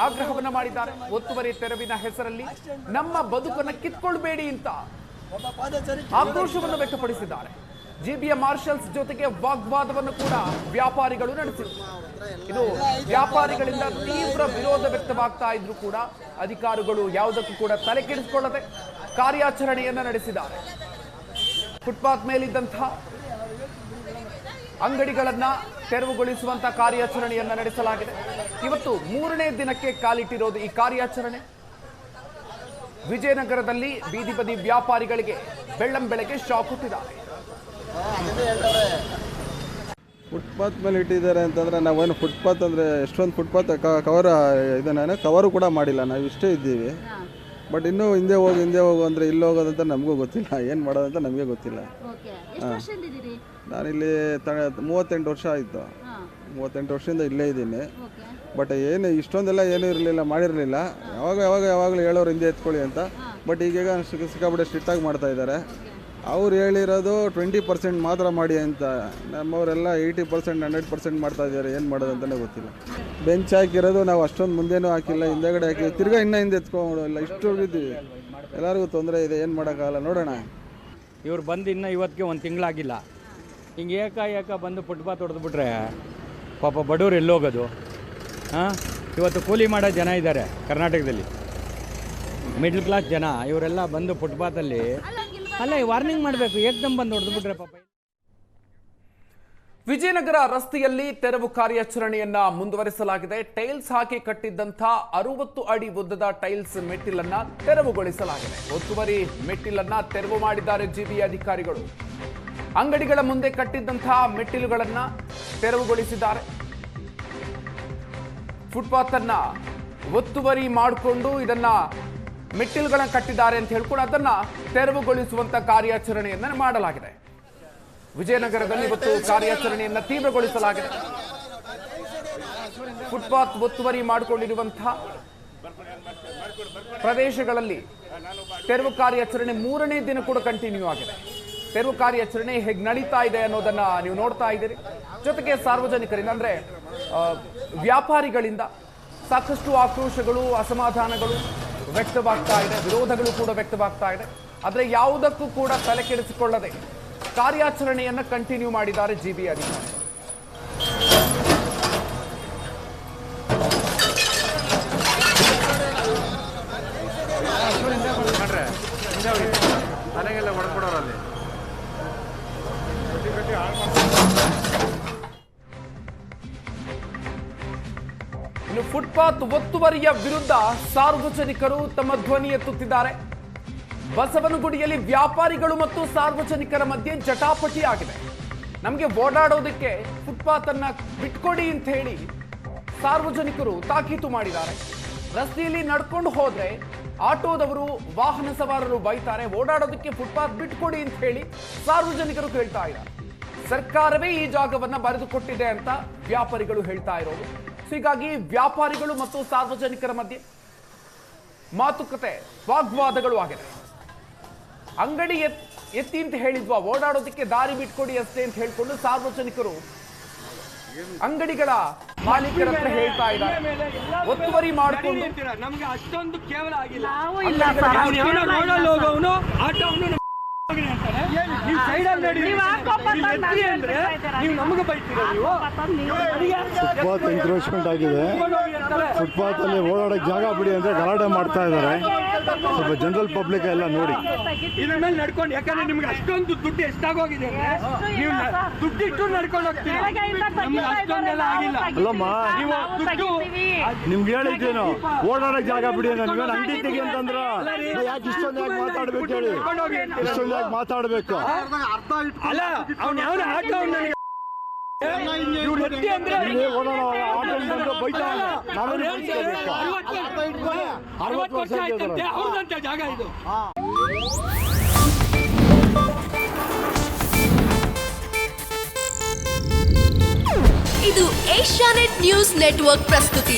ಆಗ್ರಹವನ್ನ ಮಾಡಿದ್ದಾರೆ. ಒತ್ತುವರಿ ತೆರವಿನ ಹೆಸರಲ್ಲಿ ನಮ್ಮ ಬದುಕನ್ನು ಕಿತ್ಕೊಳ್ಬೇಡಿ ಅಂತ ಆಕ್ರೋಶವನ್ನು ವ್ಯಕ್ತಪಡಿಸಿದ್ದಾರೆ. ಜಿಬಿಯ ಮಾರ್ಷಲ್ಸ್ ಜೊತೆಗೆ ವಾಗ್ವಾದವನ್ನು ಕೂಡ ವ್ಯಾಪಾರಿಗಳು ನಡೆಸಿದರು. ಇದು ವ್ಯಾಪಾರಿಗಳಿಂದ ತೀವ್ರ ವಿರೋಧ ವ್ಯಕ್ತವಾಗ್ತಾ ಇದ್ರು ಕೂಡ ಅಧಿಕಾರಿಗಳು ಯಾವುದಕ್ಕೂ ಕೂಡ ತಲೆ ಕೆಡಿಸಿಕೊಳ್ಳದೆ ಕಾರ್ಯಾಚರಣೆಯನ್ನ ನಡೆಸಿದ್ದಾರೆ. ಫುಟ್ಪಾತ್ ಮೇಲಿದ್ದಂತಹ ಅಂಗಡಿಗಳನ್ನ ತೆರವುಗೊಳಿಸುವಂತ ಕಾರ್ಯಾಚರಣೆಯನ್ನ ನಡೆಸಲಾಗಿದೆ. ಇವತ್ತು 3ನೇ ದಿನಕ್ಕೆ ಕಾಲಿಟ್ಟಿರೋದು ಈ ಕಾರ್ಯಾಚರಣೆ. ವಿಜಯನಗರದಲ್ಲಿ ಬೀದಿ ಬದಿ ವ್ಯಾಪಾರಿಗಳಿಗೆ ಬೆಳ್ಳಂಬೆಳಗ್ಗೆ ಶಾಕ್ ಕೊಟ್ಟಿದ್ದಾರೆ. ಫುಟ್ಪಾತ್ ಮೇಲೆ ಇಟ್ಟಿದ್ದಾರೆ ಅಂತಂದ್ರೆ ನಾವೇನು ಫುಟ್ಪಾತ್ ಅಂದರೆ ಎಷ್ಟೊಂದು ಫುಟ್ಪಾತ್ ಕವರು ಕೂಡ ಮಾಡಿಲ್ಲ, ನಾವು ಇಷ್ಟೇ ಇದ್ದೀವಿ. ಬಟ್ ಇನ್ನೂ ಹಿಂದೆ ಹೋಗು ಅಂದರೆ ಇಲ್ಲಿ ಹೋಗೋದಂತ ನಮಗೂ ಗೊತ್ತಿಲ್ಲ, ಏನು ಮಾಡೋದಂತ ನಮಗೆ ಗೊತ್ತಿಲ್ಲ. ನಾನಿಲ್ಲಿ 38 ವರ್ಷ ಆಯಿತು. 38 ವರ್ಷದಿಂದ ಇಲ್ಲೇ ಇದ್ದೀನಿ. ಬಟ್ ಏನು ಇಷ್ಟೊಂದೆಲ್ಲ ಏನೂ ಇರಲಿಲ್ಲ, ಮಾಡಿರಲಿಲ್ಲ. ಯಾವಾಗಲೂ ಹೇಳೋರು ಹಿಂದೆ ಎತ್ಕೊಳ್ಳಿ ಅಂತ. ಬಟ್ ಈಗೀಗ ಸಿಕ್ಕಾಪಟ್ಟೆ ಸ್ಟ್ರಿಕ್ಟಾಗಿ ಮಾಡ್ತಾ ಇದ್ದಾರೆ. ಅವ್ರು ಹೇಳಿರೋದು 20% ಮಾತ್ರ ಮಾಡಿ ಅಂತ, ನಮ್ಮವರೆಲ್ಲ 80% 100% ಮಾಡ್ತಾ ಇದ್ದಾರೆ. ಏನು ಮಾಡೋದಂತಲೇ ಗೊತ್ತಿಲ್ಲ. ಬೆಂಚ್ ಹಾಕಿರೋದು ನಾವು ಅಷ್ಟೊಂದು ಮುಂದೇನೂ ಹಾಕಿಲ್ಲ, ಹಿಂದೆಗಡೆ ಹಾಕಿ ತಿರ್ಗಾ ಇನ್ನೂ ಹಿಂದೆ ಎತ್ಕೊಂಡಲ್ಲ, ಇಷ್ಟು ಹೋಗಿದ್ದೀವಿ. ಎಲ್ಲರಿಗೂ ತೊಂದರೆ ಇದೆ, ಏನು ಮಾಡೋಕ್ಕಾಗಲ್ಲ. ನೋಡೋಣ. ಇವ್ರು ಬಂದು ಇನ್ನೂ ಇವತ್ತಿಗೆ 1 ತಿಂಗಳಾಗಿಲ್ಲ. ಹಿಂಗೆ ಏಕ ಬಂದು ಫುಟ್ಪಾತ್ ಹೊಡೆದ್ಬಿಟ್ರೆ ಪಾಪ ಬಡವ್ರು ಎಲ್ಲೋಗೋದು? ಇವತ್ತು ಕೂಲಿ ಮಾಡೋ ಜನ ಇದ್ದಾರೆ ಕರ್ನಾಟಕದಲ್ಲಿ, ಮಿಡ್ಲ್ ಕ್ಲಾಸ್ ಜನ. ಇವರೆಲ್ಲ ಬಂದು ಫುಟ್ಪಾತಲ್ಲಿ ವಾರ್ನಿಂಗ್ ಮಾಡಬೇಕು, ಏಕ್ದಮ್ ಬಂದು ಹೊಡೆದ್ಬಿಟ್ರೆ ಪಾಪ. ವಿಜಯನಗರ ರಸ್ತೆಯಲ್ಲಿ ತೆರವು ಕಾರ್ಯಾಚರಣೆಯನ್ನ ಮುಂದುವರಿಸಲಾಗಿದೆ. ಟೈಲ್ಸ್ ಹಾಕಿ ಕಟ್ಟಿದ್ದಂಥ 60 ಅಡಿ ಉದ್ದದ ಟೈಲ್ಸ್ ಮೆಟ್ಟಿಲನ್ನ ತೆರವುಗೊಳಿಸಲಾಗಿದೆ. ಒತ್ತುವರಿ ಮೆಟ್ಟಿಲನ್ನ ತೆರವು ಮಾಡಿದ್ದಾರೆ ಜಿಬಿ ಅಧಿಕಾರಿಗಳು. ಅಂಗಡಿಗಳ ಮುಂದೆ ಕಟ್ಟಿದ್ದಂತಹ ಮೆಟ್ಟಿಲುಗಳನ್ನ ತೆರವುಗೊಳಿಸಿದ್ದಾರೆ. ಫುಟ್ಪಾತ್ ಅನ್ನ ಒತ್ತುವರಿ ಮಾಡಿಕೊಂಡು ಇದನ್ನ ಮೆಟ್ಟಿಲುಗಳನ್ನ ಕಟ್ಟಿದ್ದಾರೆ ಅಂತ ಹೇಳ್ಕೊಂಡು ಅದನ್ನ ತೆರವುಗೊಳಿಸುವಂತ ಕಾರ್ಯಾಚರಣೆಯನ್ನ ಮಾಡಲಾಗಿದೆ. ವಿಜಯನಗರದಲ್ಲಿ ಇವತ್ತು ಕಾರ್ಯಾಚರಣೆಯನ್ನ ತೀವ್ರಗೊಳಿಸಲಾಗಿದೆ. ಫುಟ್ಪಾತ್ ಒತ್ತುವರಿ ಮಾಡಿಕೊಂಡಿರುವಂತಹ ಪ್ರದೇಶಗಳಲ್ಲಿ ತೆರವು ಕಾರ್ಯಾಚರಣೆ 3ನೇ ದಿನ ಕೂಡ ಕಂಟಿನ್ಯೂ ಆಗಿದೆ. ತೆರವು ಕಾರ್ಯಾಚರಣೆ ಹೇಗೆ ನಡೀತಾ ಇದೆ ಅನ್ನೋದನ್ನ ನೀವು ನೋಡ್ತಾ ಇದ್ದೀರಿ. ಜೊತೆಗೆ ಸಾರ್ವಜನಿಕರಿಂದ ಅಂದ್ರೆ ವ್ಯಾಪಾರಿಗಳಿಂದ ಸಾಕಷ್ಟು ಆಕ್ರೋಶಗಳು, ಅಸಮಾಧಾನಗಳು ವ್ಯಕ್ತವಾಗ್ತಾ ಇದೆ, ವಿರೋಧಗಳು ಕೂಡ ವ್ಯಕ್ತವಾಗ್ತಾ ಇದೆ. ಆದರೆ ಯಾವುದಕ್ಕೂ ಕೂಡ ತಲೆ ಕೆಡಿಸಿಕೊಳ್ಳದೆ ಕಾರ್ಯಾಚರಣೆಯನ್ನ ಕಂಟಿನ್ಯೂ ಮಾಡಿದ್ದಾರೆ ಜಿಬಿ ಅಧಿಕಾರಿ. ಇನ್ನು ಫುಟ್ಪಾತ್ ಒತ್ತುವರಿಯ ವಿರುದ್ಧ ಸಾರ್ವಜನಿಕರು ತಮ್ಮ ಧ್ವನಿ ಎತ್ತುತ್ತಿದ್ದಾರೆ. ಬಸವನಗುಡಿಯಲ್ಲಿ ವ್ಯಾಪಾರಿಗಳು ಮತ್ತು ಸಾರ್ವಜನಿಕರ ಮಧ್ಯೆ ಜಟಾಪಟಿ ಆಗಿದೆ. ನಮಗೆ ಓಡಾಡೋದಕ್ಕೆ ಫುಟ್ಪಾತ್ ಅನ್ನ ಬಿಟ್ಕೊಡಿ ಅಂತ ಹೇಳಿ ಸಾರ್ವಜನಿಕರು ತಾಕೀತು ಮಾಡಿದ್ದಾರೆ. ರಸ್ತೆಯಲ್ಲಿ ನಡ್ಕೊಂಡು ಹೋದ್ರೆ ಆಟೋದವರು, ವಾಹನ ಸವಾರರು ಬೈತಾರೆ. ಓಡಾಡೋದಕ್ಕೆ ಫುಟ್ಪಾತ್ ಬಿಟ್ಕೊಡಿ ಅಂತ ಹೇಳಿ ಸಾರ್ವಜನಿಕರು ಕೇಳ್ತಾ ಇದ್ದಾರೆ. ಸರ್ಕಾರವೇ ಈ ಜಾಗವನ್ನ ಬರೆದುಕೊಟ್ಟಿದೆ ಅಂತ ವ್ಯಾಪಾರಿಗಳು ಹೇಳ್ತಾ ಇರೋದು. ಹೀಗಾಗಿ ವ್ಯಾಪಾರಿಗಳು ಮತ್ತು ಸಾರ್ವಜನಿಕರ ಮಧ್ಯೆ ಮಾತುಕತೆ, ವಾಗ್ವಾದಗಳು ಆಗಿದೆ. ಅಂಗಡಿ ಎತ್ತಿ ಅಂತ ಹೇಳಿದ್ವಾ, ಓಡಾಡೋದಕ್ಕೆ ದಾರಿ ಬಿಟ್ಕೊಡಿ ಅಷ್ಟೇ ಅಂತ ಹೇಳ್ಕೊಂಡು ಸಾರ್ವಜನಿಕರು ಅಂಗಡಿಗಳ ಮಾಲೀಕರ ಹತ್ರ ಹೇಳ್ತಾ ಇದ್ದಾರೆ. ಒತ್ತುವರಿ ಮಾಡಿಕೊಂಡು ನಮ್ಗೆ ಅಷ್ಟೊಂದು ಕೇವಲ ಆಗಿಲ್ಲ. ನೀವು ಸೈಡಲ್ಲಿ ನೋಡಿ, ನೀವು ನಮಗೆ ಬೈತೀರಾ? ಫುಟ್ಪಾತ್ ಎನ್ಕ್ರೋಚ್ಮೆಂಟ್ ಆಗಿದೆ. ಫುಟ್ಪಾತ್ ಅಲ್ಲಿ ಓಡಾಡಕ್ಕೆ ಜಾಗ ಬಿಡಿ ಅಂದ್ರೆ ಗಲಾಟೆ ಮಾಡ್ತಾ ಇದ್ದಾರೆ. ಸ್ವಲ್ಪ ಜನರಲ್ ಪಬ್ಲಿಕ್ ಎಲ್ಲ ನೋಡಿ ಇದ್ರ ಮೇಲೆ ನಡ್ಕೊಂಡು, ಯಾಕಂದ್ರೆ ನಿಮ್ಗೆ ಅಷ್ಟೊಂದು ದುಡ್ಡು ಎಷ್ಟಾಗೋಗಿದೆ, ನೀವು ದುಡ್ಡಿಟ್ಟು ನಡ್ಕೊಂಡು ಹೋಗ್ತೀವಿ. ನಮ್ಗೆ ಅಷ್ಟೊಂದೆಲ್ಲ ಆಗಿಲ್ಲ. ಅಲ್ಲಮ್ಮ, ನಿಮ್ಗೆ ಹೇಳಿದ್ದೇನು ಓಡಾಡಕ್ ಜಾಗ ಬಿಡಿ ಅಂದ್ರೆ ನೀವೇನು ಅಂಗಡಿ ತೆಗಿ ಅಂತಂದ್ರ ಯಾಕೆ ಇಷ್ಟೊಂದು ಯಾಕೆ ಮಾತಾಡ್ಬೇಕು ಹೇಳಿ? ಇಷ್ಟೊಂದು ಯಾಕೆ ಮಾತಾಡ್ಬೇಕು? ಅಲ್ಲ, ಅವ್ನು ಯಾವ ಆಟೋ ಜಾಗ ಇದು. ಇದು ಏಷ್ಯಾನೆಟ್ ನ್ಯೂಸ್ ನೆಟ್ವರ್ಕ್ ಪ್ರಸ್ತುತಿ.